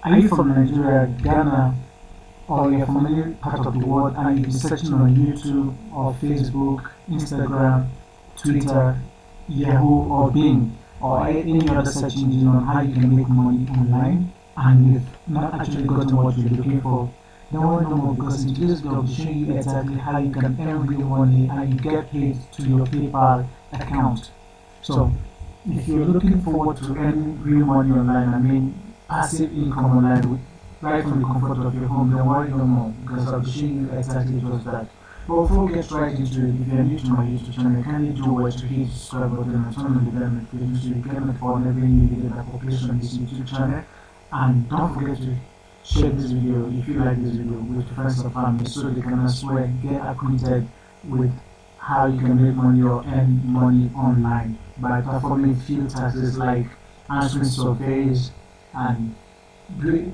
Are you from Nigeria, Ghana, or you're from any part of the world and you've been searching on YouTube or Facebook, Instagram, Twitter, Yahoo, or Bing, or any other search engine on how you can make money online, and you've not actually gotten what you're looking for? Don't worry no more, because in today's video I'll be showing you exactly how you can earn real money and you get paid to your PayPal account. So if you're looking forward to earning real money online, I mean passive income online right from the comfort of your home, don't worry no more, because I'll be showing you exactly just that. But before we get right into it, if you're new to my YouTube channel, kindly do what to hit the subscribe button and turn on the bell notification so you get notified on every new video that publishes on this YouTube channel. And don't forget to share this video if you like this video with your friends and family so they can as well get acquainted with how you can make money or earn money online by performing few tasks like answering surveys and doing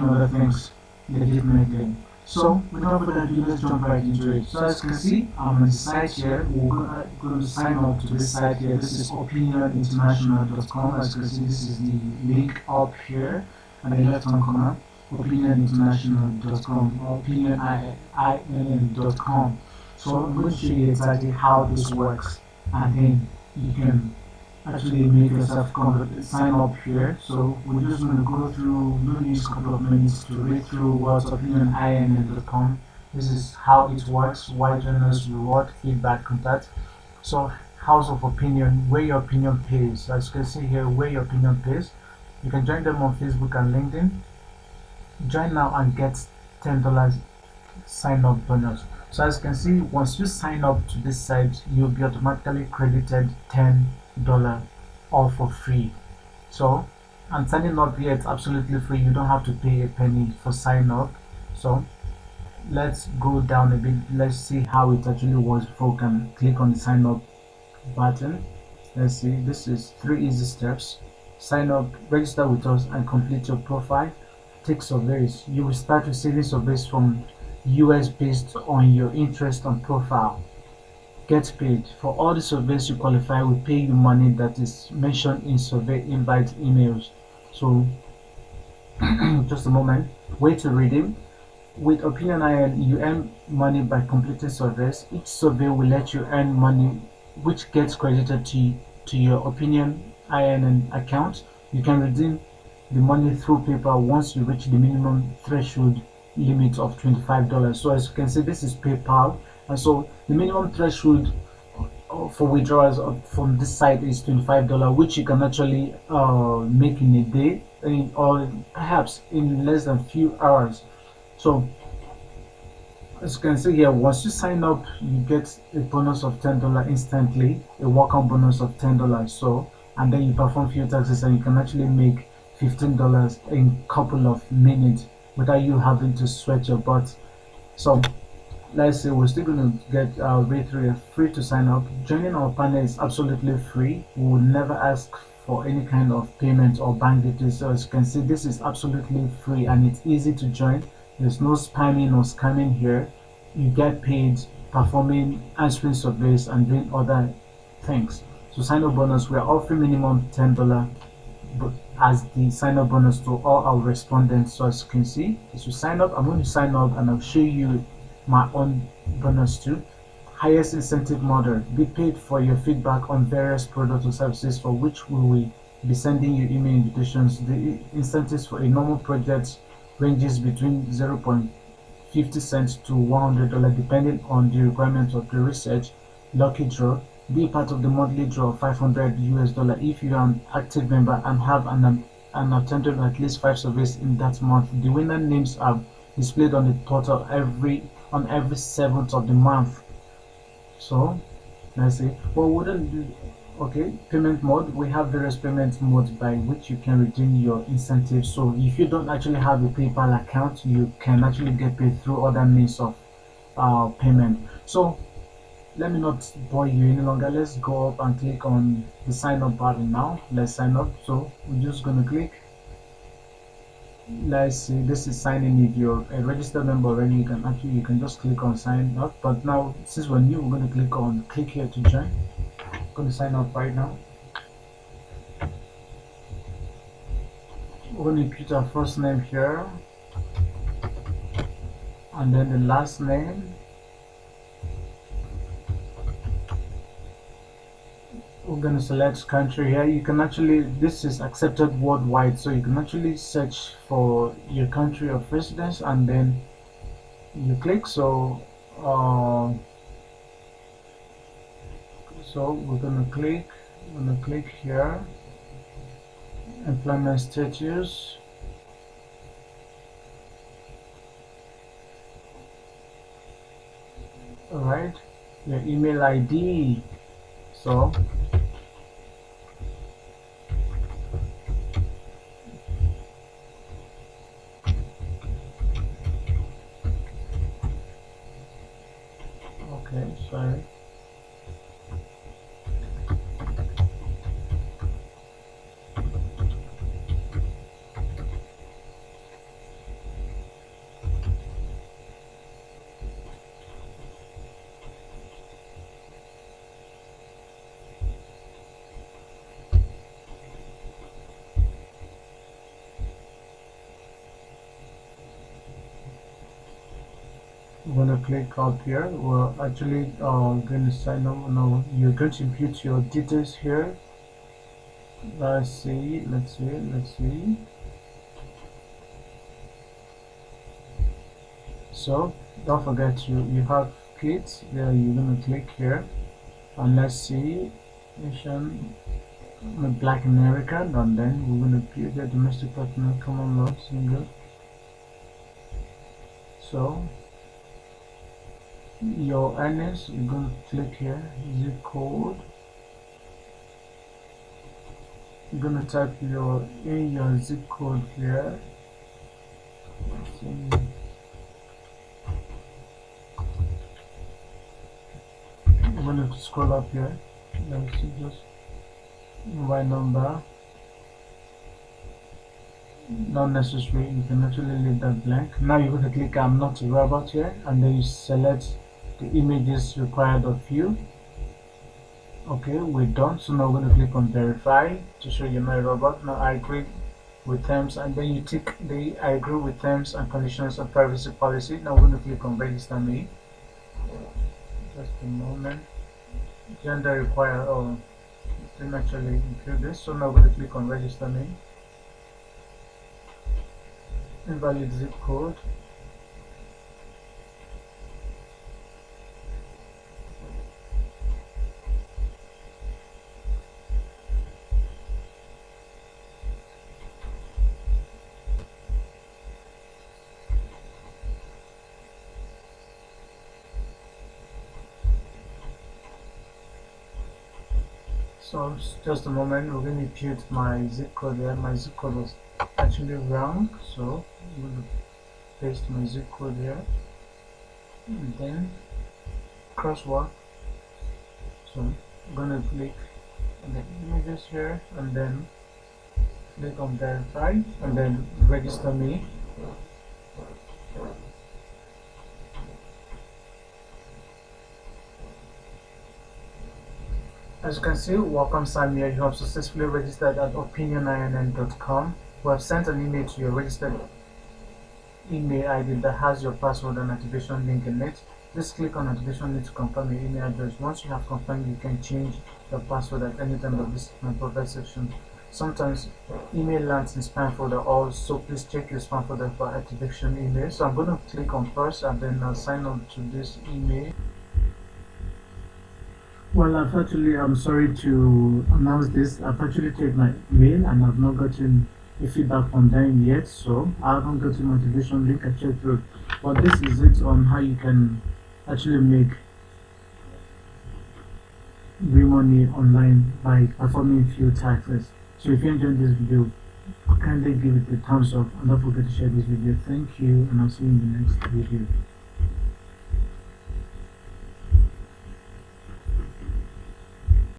other things legitimately. So without further ado, let's jump right into it. So as you can see, I'm on the site here. We're going to sign up to this site here. This is opinioninternational.com. As you can see, this is the link up here on the left hand corner. Opinioninternational.com or opinionin.com. So I'm going to show you exactly how this works, and then you can actually make yourself sign up here. So we're just going to go through, we'll use a couple of minutes to read through what's opinionin.com. This is how it works, why journalists reward, feedback, contact. So House of Opinion, where your opinion pays. As you can see here, where your opinion pays. You can join them on Facebook and LinkedIn. Join now and get $10 sign up bonus. So as you can see, once you sign up to this site, you'll be automatically credited $10 all for free. So I'm signing up here, it's absolutely free. You don't have to pay a penny for sign up. So let's go down a bit, let's see how it actually works before we can click on the sign up button. Let's see, this is 3 easy steps. Sign up, register with us and complete your profile. Take surveys. You will start receiving surveys from US based on your interest and profile. Get paid. For all the surveys you qualify, we pay you money that is mentioned in survey invite emails. So just a moment, wait to redeem. With OpinionIN, you earn money by completing surveys. Each survey will let you earn money which gets credited to your OpinionIN account. You can redeem the money through PayPal once you reach the minimum threshold limit of $25. So as you can see, this is PayPal, and so the minimum threshold for withdrawals from this site is $25, which you can actually make in a day, or perhaps in less than a few hours. So as you can see here, once you sign up, you get a bonus of $10 instantly, a welcome bonus of $10. So, and then you perform few taxes and you can actually make $15 in a couple of minutes without you having to sweat your butt. So let's say we're still going to get free to sign up. Joining our panel is absolutely free. We will never ask for any kind of payment or bank details. So as you can see, this is absolutely free and it's easy to join. There's no spamming or scamming here. You get paid performing answering surveys and doing other things. So sign up bonus, we are offering minimum $10 but as the sign up bonus to all our respondents. So as you can see, as you sign up, I'm going to sign up and I'll show you my own bonus too. Highest incentive model, be paid for your feedback on various products or services for which we will be sending you email invitations. The incentives for a normal project ranges between 0.50 cents to $100 depending on the requirements of the research. Lucky draw, be part of the monthly draw of $500 if you are an active member and have an attended at least 5 surveys in that month. The winner names are displayed on the portal on every 7th of the month. So let's see what wouldn't do. Okay, payment mode, we have various payment modes by which you can redeem your incentives. So if you don't actually have a PayPal account, you can actually get paid through other means of payment. So let me not bore you any longer. Let's go up and click on the sign up button now. Let's sign up. So we're just going to click. Let's see, this is sign in. If you're a registered member already, you can just click on sign up. But now since we're new, we're going to click here to join. I'm going to sign up right now. we're going to put our first name here, and then the last name. We're going to select country here. You can actually, this is accepted worldwide, so you can actually search for your country of residence and then you click. So we're going to click here, employment status. Alright, your email ID. So okay, sorry. I'm going to click up here. We're actually going to sign up now. You're going to input your details here. Let's see. So don't forget you have kids there. You're going to click here and let's see, nation Black American, and then we're going to put the domestic partner, common law, single. So your earnings, you're going to click here, zip code. You're going to type your zip code here. I'm going to scroll up here. Let's see, just mobile number. Not necessary, you can actually leave that blank. Now you're going to click I'm not a robot here, and then you select the images required of you. Okay, we're done. So now we're going to click on verify to show you're not a robot. Now I agree with terms, and then you tick the I agree with terms and conditions of privacy policy. Now we're going to click on register me. Just a moment. Gender required. Oh, didn't actually include this. So now we're going to click on register me. Invalid zip code. So just a moment, we're going to put my zip code there. My zip code was actually wrong, so I'm going to paste my zip code here and then crosswalk. So I'm going to click on the images here and then click on verify and then register me. As you can see, welcome Samir. You have successfully registered at opinioninn.com. We have sent an email to your registered email ID that has your password and activation link in it. Just click on activation link to confirm your email address. Once you have confirmed, you can change your password at any time of this my profile section. Sometimes email lands in spam folder also, please check your spam folder for activation email. So I'm going to click on first and then I'll sign on to this email. Well, I'm sorry to announce this. I've actually checked my mail and I've not gotten a feedback from them yet, so I haven't got a motivation link. I checked through. But this is it on how you can actually make real money online by performing few taxes. So if you enjoyed this video, kindly give it a thumbs up and don't forget to share this video. Thank you, and I'll see you in the next video.